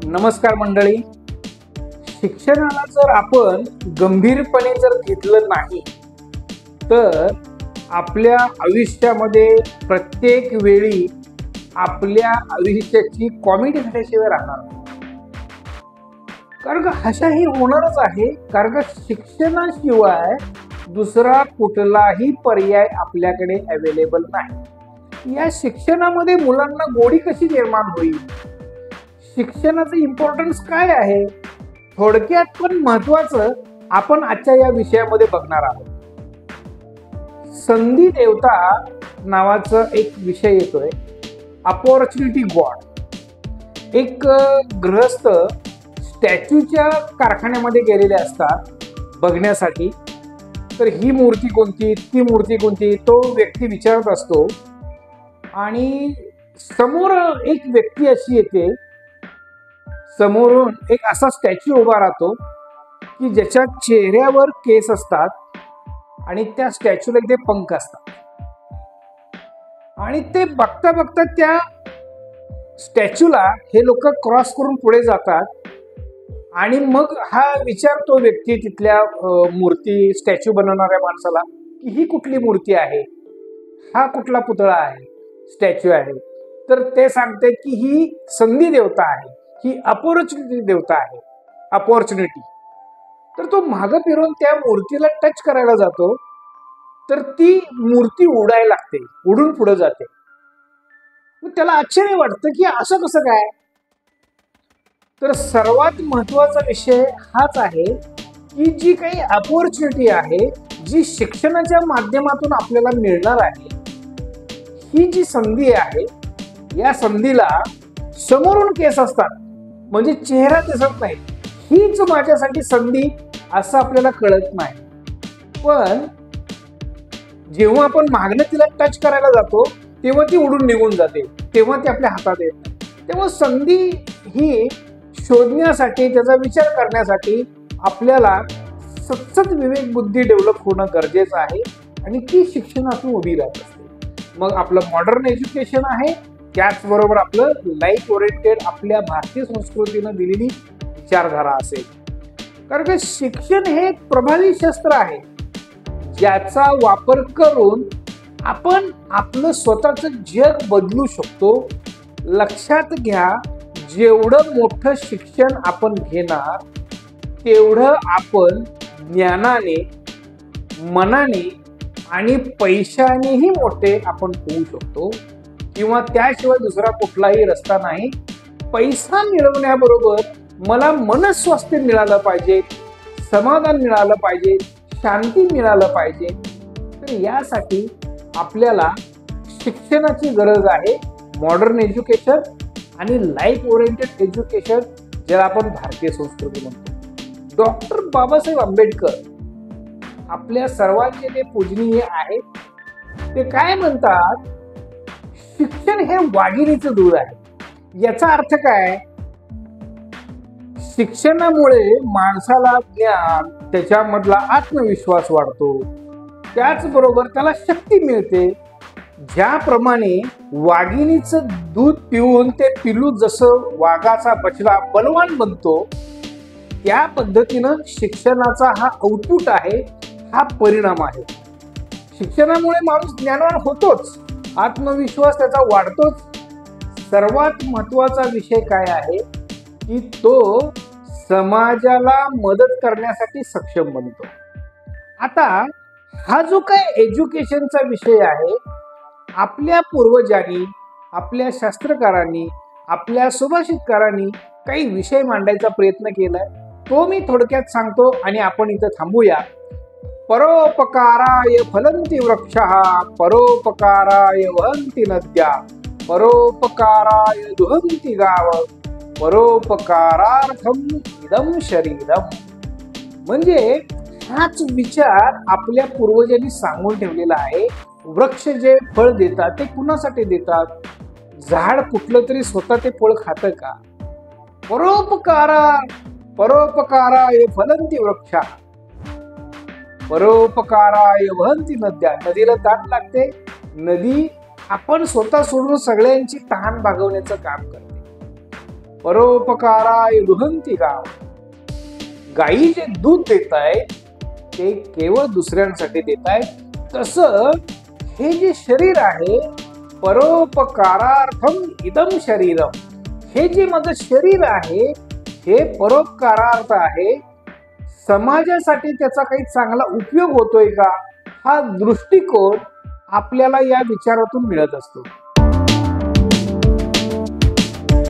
नमस्कार मंडळी. शिक्षणाला जर आपण गंभीरपणे जर घेतलं नाही तर आपल्या आयुष्यामध्ये प्रत्येक वेळी आपल्या आयुष्याची कॉमेडी झाल्याशिवाय राहणार नाही. कारण का अशाही होणारच आहे. कारण का शिक्षणाशिवाय दुसरा कुठलाही पर्याय आपल्याकडे अवेलेबल नाही. या शिक्षणामध्ये मुलांना गोडी कशी निर्माण होईल, शिक्षणाचं इम्पॉर्टन्स काय आहे, थोडक्यात पण महत्वाचं आपण आजच्या या विषयामध्ये बघणार आहोत. संधी देवता नावाचा एक विषय येतोय, अपॉर्च्युनिटी गॉड. एक गृहस्थ स्टॅच्यूच्या कारखान्यामध्ये गेलेले असतात बघण्यासाठी. तर ही मूर्ती कोणती, ती मूर्ती कोणती, तो व्यक्ती विचारत असतो आणि समोर एक व्यक्ती अशी येते, समोरून एक असा स्टॅच्यू उभा राहतो की ज्याच्या चेहऱ्यावर केस असतात आणि त्या स्टॅच्यूला इथे पंख असतात. आणि ते बघता बघता त्या स्टॅच्यूला हे लोक क्रॉस करून पुढे जातात आणि मग हा विचारतो व्यक्ती तिथल्या मूर्ती स्टॅच्यू बनवणाऱ्या माणसाला की ही कुठली मूर्ती आहे, हा कुठला पुतळा आहे, स्टॅच्यू आहे. तर ते सांगते की ही संधी देवता आहे, ही अपॉर्च्युनिटी देवता आहे, अपॉर्च्युनिटी. तर तो मागं फिरून त्या मूर्तीला टच करायला जातो तर ती मूर्ती उडायला लागते, उडून पुढे जाते. मग त्याला आश्चर्य वाटतं की असं कसं काय. तर सर्वात महत्वाचा विषय हाच आहे की जी काही अपॉर्च्युनिटी आहे, जी शिक्षणाच्या माध्यमातून आपल्याला मिळणार आहे, ही जी संधी आहे, या संधीला समोरून केस असतात म्हणजे चेहरा दिसत नाही, हीच माझ्यासाठी संधी असं आपल्याला कळत नाही. पण जेव्हा आपण मागणं तिला टच करायला जातो तेव्हा ती उडून निघून जाते, तेव्हा ती आपल्या हातात येत नाही. तेव्हा संधी ही शोधण्यासाठी, त्याचा विचार करण्यासाठी आपल्याला सतत विवेक बुद्धी डेव्हलप होणं गरजेचं आहे आणि ती शिक्षणातून उभी राहत असते. मग आपलं मॉडर्न एज्युकेशन आहे, त्याचबरोबर आपलं लाईफ ओरिएंटेड आपल्या भारतीय संस्कृतीनं दिलेली विचारधारा असेल. कारण की शिक्षण हे एक प्रभावी शस्त्र आहे ज्याचा वापर करून आपण आपलं स्वतःचं जग बदलू शकतो. लक्षात घ्या, जेवढं मोठं शिक्षण आपण घेणार तेवढं आपण ज्ञानाने, मनाने आणि पैशानेही मोठे आपण होऊ शकतो, किंवा त्याशिवाय दुसरा कुठलाही रस्ता नाही. पैसा मिळवण्याबरोबर मला मनस्वास्थ्य मिळालं पाहिजे, समाधान मिळालं पाहिजे, शांती मिळालं पाहिजे. तर यासाठी आपल्याला शिक्षणाची गरज आहे. मॉडर्न एज्युकेशन आणि लाईफ ओरिएंटेड एज्युकेशन, ज्याला आपण भारतीय संस्कृती म्हणतो. डॉक्टर बाबासाहेब आंबेडकर आपल्या सर्वांचे ते पूजनीय आहेत. ते काय म्हणतात, शिक्षण हे वाघिणीचं दूध आहे. याचा अर्थ काय, शिक्षणामुळे माणसाला ज्ञान, त्याच्यामधला आत्मविश्वास वाढतो, त्याचबरोबर त्याला शक्ती मिळते. ज्याप्रमाणे वाघिणीचं दूध पिऊन ते पिलू जसं वाघाचा बछडा बलवान बनतो, त्या पद्धतीनं शिक्षणाचा हा आउटपुट आहे, हा परिणाम आहे. शिक्षणामुळे माणूस ज्ञानवान होतोच, आत्मविश्वास त्याचा वाढतोच. सर्वात महत्वाचा विषय काय आहे की तो समाजाला मदत करण्यासाठी सक्षम बनतो. आता हा जो काय एज्युकेशनचा विषय आहे, आपल्या पूर्वजांनी, आपल्या शास्त्रकारांनी, आपल्या सुभाषितकारांनी काही विषय मांडायचा प्रयत्न केलाय, तो मी थोडक्यात सांगतो आणि आपण इथं थांबूया. परोपकाराय फलंती वृक्षः, परोपकाराय वहन्ति नद्या, परोपकाराय दुहन्ति गाव, परोपकारार्थम इदं शरीरम. म्हणजे हाच विचार आपल्या पूर्वजांनी सांगून ठेवलेला आहे. वृक्ष जे फळ देतात ते कुणासाठी देतात, झाड कुठलं तरी स्वतः ते फळ खातं का. परोपकाराय फलंती वृक्षा, परोपकाराय वहन्ति नद्या. नदीला तहान लागते, नदी आपण स्वतः सोडून सगळ्यांची तहान भागवण्याचं काम करते. परोपकाराय दुहंती गाव. गायी जे दूध देत आहेत ते केवळ दुसऱ्यांसाठी देत आहेत. तसं हे जे शरीर आहे, परोपकारार्थम इदम शरीरम, हे जे माझं शरीर आहे हे परोपकारार्थ आहे. समाजासाठी त्याचा काही चांगला उपयोग होतोय का, हा दृष्टिकोन आपल्याला या विचारातून मिळत असतो.